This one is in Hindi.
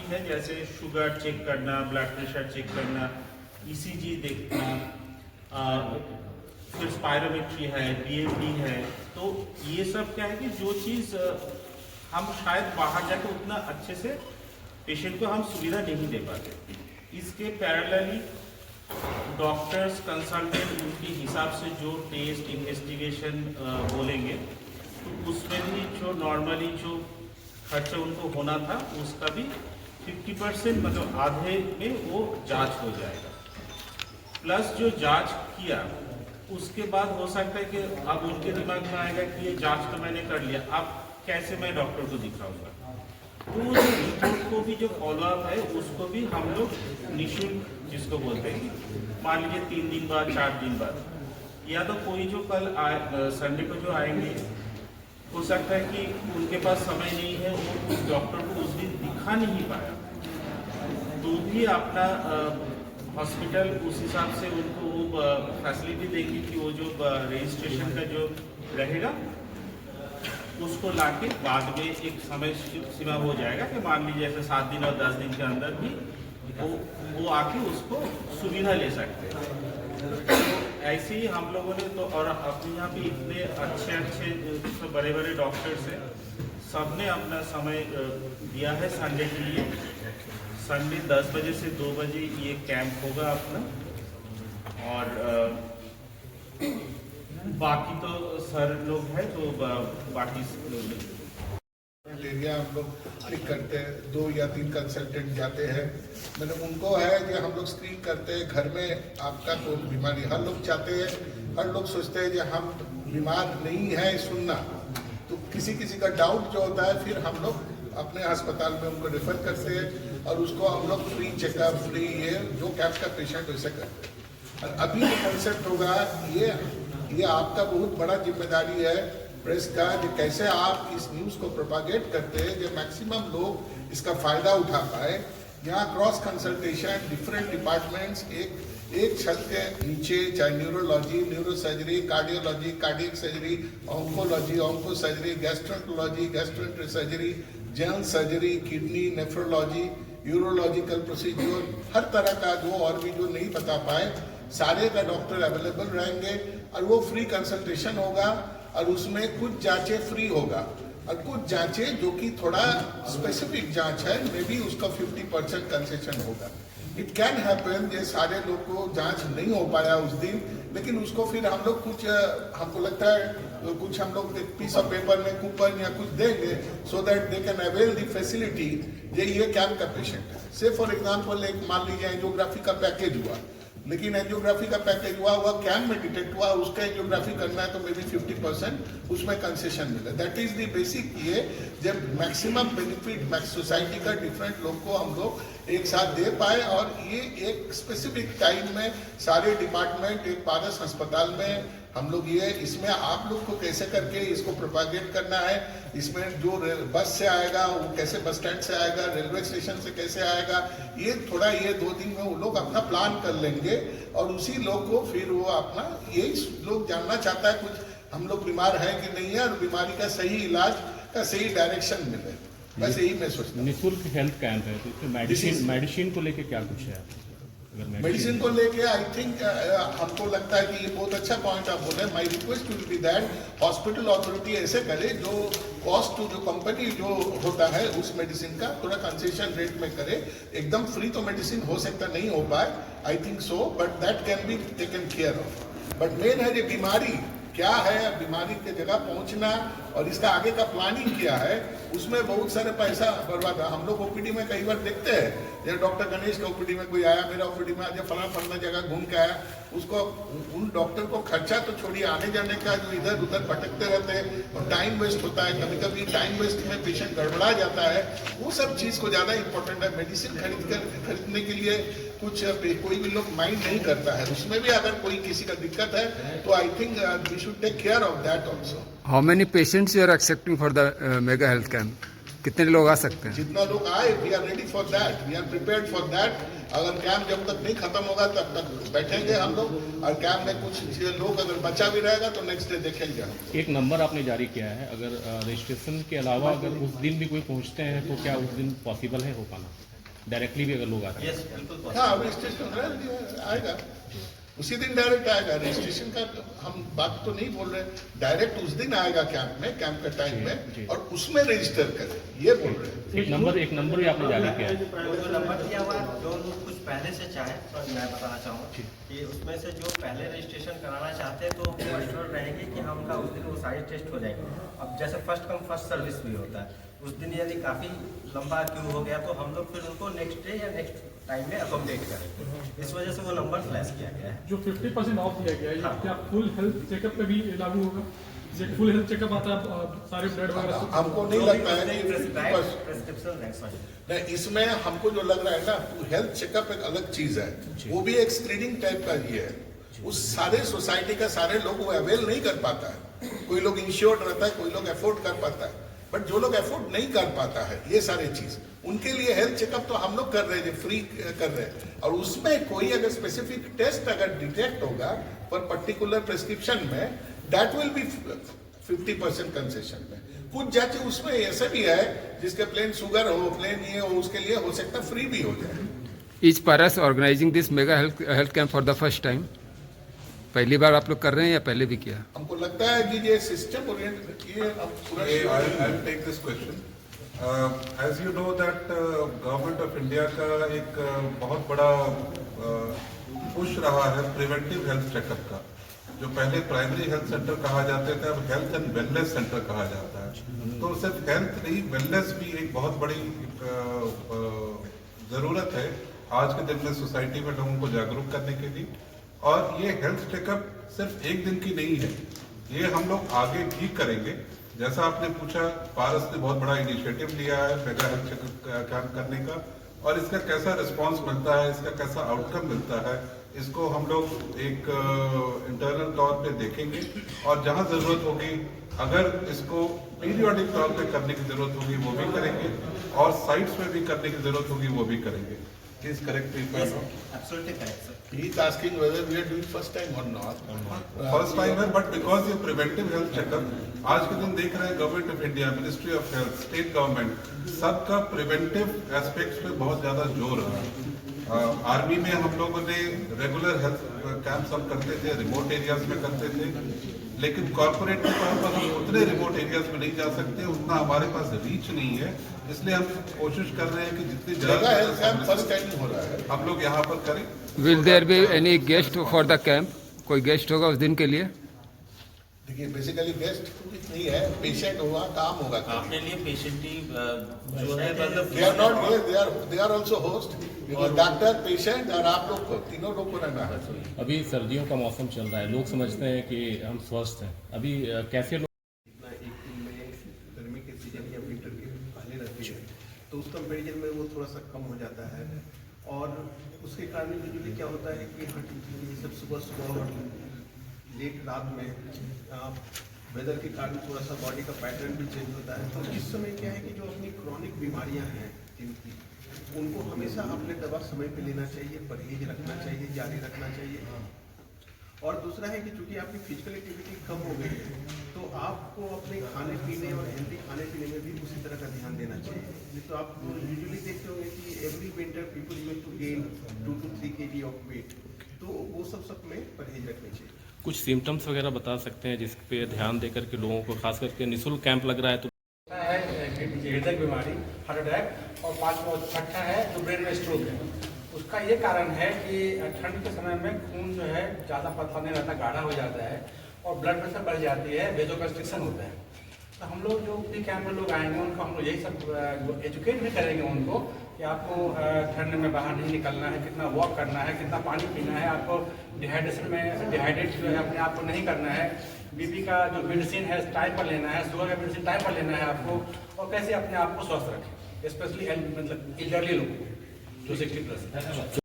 भी है, जैसे शुगर चेक करना, ब्लड प्रेशर चेक करना, ईसीजी देखना, फिर स्पायरोमेट्री है, बीएमडी है। तो ये सब क्या है कि जो चीज़ हम शायद बाहर जाकर उतना अच्छे से पेशेंट को हम सुविधा नहीं दे पाते। इसके पैरेलली डॉक्टर्स कंसल्टेंट उनके हिसाब से जो टेस्ट इन्वेस्टिगेशन बोलेंगे, तो उसमें भी जो नॉर्मली जो खर्चा उनको होना था उसका भी 50% मतलब आधे में वो जांच हो जाएगा। प्लस जो जांच किया उसके बाद हो सकता है कि अब उनके दिमाग में आएगा कि ये जांच तो मैंने कर लिया, अब कैसे मैं डॉक्टर को दिखाऊंगा। तो जो रिपोर्ट को भी जो फॉलोअप है उसको भी हम लोग निःशुल्क जिसको बोलते हैं, मान लीजिए 3 दिन बाद 4 दिन बाद, या तो कोई जो कल संडे को जो आएंगे हो सकता है कि उनके पास समय नहीं है, वो उस डॉक्टर को उस दिन दिखा नहीं पाया, तो भी अपना हॉस्पिटल उस हिसाब से उनको वो फैसिलिटी देगी कि वो जो रजिस्ट्रेशन का जो रहेगा उसको लाके बाद में एक समय सीमा हो जाएगा कि मान लीजिए ऐसे 7 दिन और 10 दिन के अंदर भी वो आके उसको सुविधा ले सकते हैं। तो ऐसे ही हम लोगों ने तो, और अपने यहाँ पे इतने अच्छे बड़े बड़े डॉक्टर्स हैं, सबने अपना समय दिया है संडे के लिए। संडे 10 बजे से 2 बजे ये कैंप होगा अपना, और बाकी तो सर लोग हैं तो बाकी लोग एरिया हम लोग क्लिक करते हैं, 2 या 3 कंसल्टेंट जाते हैं। मतलब उनको है कि हम लोग स्क्रीन करते हैं घर में आपका कौन बीमारी, हर लोग चाहते हैं, हर लोग सोचते हैं कि हम बीमार नहीं है सुनना। तो किसी किसी का डाउट जो होता है फिर हम लोग अपने अस्पताल में उनको रेफर करते हैं और उसको हम लोग फ्री चेकअप, फ्री ये जो कैंप का पेशेंट वैसे करते हैं। और अभी जो कंसेप्ट होगा ये आपका बहुत बड़ा जिम्मेदारी है प्रेस का, कि कैसे आप इस न्यूज़ को प्रोपागेट करते हैं जो मैक्सिमम लोग इसका फ़ायदा उठा पाए। यहाँ क्रॉस कंसल्टेशन डिफरेंट डिपार्टमेंट्स एक छत के नीचे, चाहे neurology, neurosurgery, cardiology, cardiac surgery, oncology, onco surgery, gastroenterology, gastroentero surgery, general surgery, kidney, nephrology, urological procedure, हर तरह का जो और भी जो नहीं बता पाए सारे का डॉक्टर अवेलेबल रहेंगे और वो फ्री कंसल्टेशन होगा। और उसमें कुछ जांचें फ्री होगा और कुछ जांचें जो कि थोड़ा स्पेसिफिक जांच है, मे बी उसका 50% कंसेशन होगा। इट कैन हैपन ये सारे लोग को जांच नहीं हो पाया उस दिन, लेकिन उसको फिर हम लोग कुछ, हमको लगता है कुछ हम लोग पीस ऑफ पेपर में कूपन या कुछ देंगे so that they can avail the facility. ये कैंप का पेशेंट है, से फॉर एग्जाम्पल एक मान लीजिए एंजियोग्राफी का पैकेज हुआ, लेकिन एंजियोग्राफी का पैकेज हुआ कैंप में डिटेक्ट हुआ, उसका एंजियोग्राफी करना है तो मे बी 50% उसमें कंसेशन मिले। That is the basic. ये जब मैक्सिमम बेनिफिट सोसाइटी का डिफरेंट लोग को हम लोग एक साथ दे पाए, और ये एक स्पेसिफिक टाइम में सारे डिपार्टमेंट एक पारस अस्पताल में हम लोग ये इसमें आप लोग को कैसे करके इसको प्रोपागेट करना है, इसमें जो बस से आएगा वो कैसे बस स्टैंड से आएगा, रेलवे स्टेशन से कैसे आएगा, ये थोड़ा ये 2 दिन में वो लोग अपना प्लान कर लेंगे और उसी लोग को फिर वो अपना, यही लोग जानना चाहता है कुछ हम लोग बीमार है कि नहीं है और बीमारी का सही इलाज का सही डायरेक्शन मिले। बस यही मैं सोचता हूँ। निःशुल्क हेल्थ कैंप है तो मेडिसिन को लेके क्या कुछ है? मेडिसिन को लेके आई थिंक हमको लगता है कि ये बहुत अच्छा पॉइंट आप बोले। My request will be that hospital authority ऐसे करे जो कॉस्ट टू जो कंपनी जो होता है उस मेडिसिन का थोड़ा कंसेशन रेट में करे। एकदम फ्री तो मेडिसिन हो सकता नहीं हो पाए, I think so, but that can be taken care of. But main है ये बीमारी क्या है, बीमारी के जगह पहुंचना और इसका आगे का प्लानिंग क्या है, उसमें बहुत सारे पैसा बर्बाद है। हम लोग ओपीडी में कई बार देखते हैं, जैसे डॉक्टर गणेश का ओपीडी में कोई आया, मेरा ओपीडी में आज फला जगह घूम के आया, उसको उन डॉक्टर को खर्चा तो छोड़िए, आने जाने का जो इधर उधर भटकते रहते हैं और टाइम वेस्ट होता है। कभी कभी टाइम वेस्ट में पेशेंट गड़बड़ा जाता है, वो सब चीज़ को ज़्यादा इंपॉर्टेंट है। मेडिसिन खरीदने के लिए कुछ कोई भी लोग माइंड नहीं करता है, उसमें भी अगर कोई किसी का दिक्कत है तो I think we should take care of that also. How many patients you are accepting for the mega health camp? कितने लोग आ सकते हैं? जितना लोग आए, we are ready for that, we are prepared for that. अगर कैंप जब तक नहीं खत्म होगा तब तक बैठेंगे हम लोग, और कैंप में कुछ लोग अगर बचा भी रहेगा तो नेक्स्ट डे देखेंगे हम। एक नंबर आपने जारी किया है, अगर रजिस्ट्रेशन के अलावा अगर उस दिन भी कोई पहुंचते हैं तो क्या उस दिन पॉसिबल है हो पाना? डायरेक्टली भी अगर लोग आते हैं? यस बिल्कुल हाँ रजिस्ट्रेशन आएगा उसी दिन डायरेक्ट आएगा। रजिस्ट्रेशन का हम बात तो नहीं बोल रहे, डायरेक्ट उस दिन आएगा कैंप में, कैंप का टाइम में, और उसमें रजिस्टर करे, ये बोल रहे हैं। एक नंबर भी आपने जारी किया है? जो नंबर दिया हुआ है, जो कुछ पहले से चाहे तो मैं बताना चाहूँगा कि उसमें से जो पहले रजिस्ट्रेशन कराना चाहते हैं तो वो एश्योर रहेंगे कि हमका उस दिन वो सारे टेस्ट हो जाएंगे। अब जैसे फर्स्ट कम फर्स्ट सर्विस भी होता है, उस दिन यदि काफ़ी लंबा क्यू हो गया तो हम लोग फिर उनको नेक्स्ट डे या नेक्स्ट टाइम में अकोमोडेट करेंगे। इस वजह से वो नंबर फ्लैश किया गया है। जो 50% ऑफ दिया गया है, हाँ। क्या फुल हेल्थ चेकअप पे भी लागू होगा? जैसे फुल हेल्थ चेकअप आता है, सारे ब्लड वगैरह सब। हमको नहीं लगता है कि 50%। प्रेस्क्रिप्शन नहीं, इसमें हमको जो लग रहा है ना, हेल्थ चेकअप एक अलग चीज है, वो भी एक स्क्रीनिंग टाइप का ही है। उस सारे सोसाइटी का सारे लोग वो अवेल नहीं कर पाता है। कोई लोग इंश्योर्ड रहता है, कोई लोग अफोर्ड कर पाता है, बट जो लोग अफोर्ड नहीं कर पाता है ये सारे चीज, उनके लिए हेल्थ चेकअप तो हम लोग कर रहे हैं, फ्री कर रहे हैं। और उसमें कोई अगर स्पेसिफिक टेस्ट अगर डिटेक्ट होगा पर पर्टिकुलर प्रिस्क्रिप्शन में, दैट विल बी 50% कंसेशन में। कुछ जांचें उसमें ऐसे भी है जिसके प्लेन शुगर हो, प्लेन ये हो, उसके लिए हो सकता है फ्री भी हो जाए। Is Paras organising this mega health camp for the first time? पहली बार आप लोग कर रहे हैं या पहले भी किया? हमको लगता है कि ये सिस्टम ओरिएंटेड ये अब पूरा I'll take this question. As you know that government of India का एक बहुत बड़ा पुश रहा है प्रिवेंटिव हेल्थ चेकअप का। जो पहले प्राइमरी हेल्थ सेंटर कहा जाते थे, अब हेल्थ एंड वेलनेस सेंटर कहा जाता है। तो सिर्फ हेल्थ नहीं, वेलनेस भी एक बहुत बड़ी जरूरत है आज के दिन में सोसाइटी में लोगों को जागरूक करने के लिए। और ये हेल्थ चेकअप सिर्फ एक दिन की नहीं है, ये हम लोग आगे भी करेंगे। जैसा आपने पूछा, पारस ने बहुत बड़ा इनिशिएटिव लिया है मेगा हेल्थ चेकअप कैंप करने का, और इसका कैसा रिस्पांस मिलता है, इसका कैसा आउटकम मिलता है, इसको हम लोग एक इंटरनल तौर पे देखेंगे। और जहां जरूरत होगी, अगर इसको पीरियोडिक तौर पे करने की जरूरत होगी वो भी करेंगे, और साइट्स में भी करने की जरूरत होगी वो भी करेंगे। Please correct me if I'm wrong. Absolutely correct sir. He is asking whether we are doing first time or not. First time है, बट बिकॉज ये प्रिवेंटिव हेल्थ चेकअप आज के दिन देख रहे हैं, government of India, ministry of health, state government, सबका प्रिवेंटिव एस्पेक्ट्स पे बहुत ज्यादा जोर है। आर्मी में हम लोगों ने रेगुलर हेल्थ कैंप्स हम करते थे, रिमोट एरियाज में करते थे, लेकिन कॉर्पोरेट के तौर पर हम उतने रिमोट एरियाज में नहीं जा सकते, उतना हमारे पास रीच नहीं है। इसलिए हम कोशिश कर रहे हैं कि जितनी मेगा हेल्थ कैंप जगह फर्स्ट टाइम हो रहा है। हम लोग यहाँ पर करें। Will there be any guest for the camp? कोई गेस्ट होगा उस दिन के लिए? देखिए बेसिकली गेस्ट कुछ नहीं है, पेशेंट होगा, काम होगा। अपने लिए पेशेंट ही जो है मतलब they are not guest, they are also host. Doctor, patient और आप लोग को, तीनों लोग को रहना है। अभी सर्दियों का मौसम चल रहा है, लोग समझते हैं कि हम स्वस्थ हैं, अभी कैसे लोग एक दिन में गर्मी के सीजन या विंटर के पहले रहती है, तो उस कंपेरिजन में वो थोड़ा सा कम हो जाता है। और उसके कारण यूजुअली क्या होता है कि ये सब सुबह और लेट रात में वेदर के कारण थोड़ा सा बॉडी का पैटर्न भी चेंज होता है। तो इस समय क्या है कि जो अपनी क्रॉनिक बीमारियां हैं जिनकी, उनको हमेशा अपने दवा समय पे लेना चाहिए, परहेज रखना चाहिए, जारी रखना चाहिए। और दूसरा है कि चूंकि आपकी फिजिकल एक्टिविटी कम हो गई है, तो आपको अपने खाने पीने और हेल्दी खाने पीने में भी उसी तरह का ध्यान देना चाहिए। नहीं तो आप यूजुअली देखते होंगे कि every winter people used to gain 2 to 3 kg of weight, तो वो सब में परहेज रखनी चाहिए। कुछ सिम्टम्स वगैरह बता सकते हैं जिस पे ध्यान देकर के लोगों को, खास करके निःशुल्क कैंप लग रहा है तो है हृदय बीमारी, हार्ट अटैक, और छठा है जो ब्रेन में स्ट्रोक है। उसका ये कारण है कि ठंड के समय में खून जो है ज़्यादा पतला नहीं रहता, गाढ़ा हो जाता है और ब्लड प्रेशर बढ़ जाती है, वेजोकंस्ट्रिक्शन होता है। तो हम लोग जो भी कैंप में लोग आएंगे उनको हम लोग यही सब एजुकेट भी करेंगे उनको कि आपको ठंड में बाहर नहीं निकलना है, कितना वॉक करना है, कितना पानी पीना है, आपको डिहाइड्रेशन में डिहाइड्रेट जो है अपने आप को नहीं करना है, बीपी का जो मेडिसिन है टाइम पर लेना है, शुगर का मेडिसिन टाइम पर लेना है आपको, और कैसे अपने आप को स्वस्थ रखें, स्पेशली मतलब एल्डरली लोगों को जो 60+।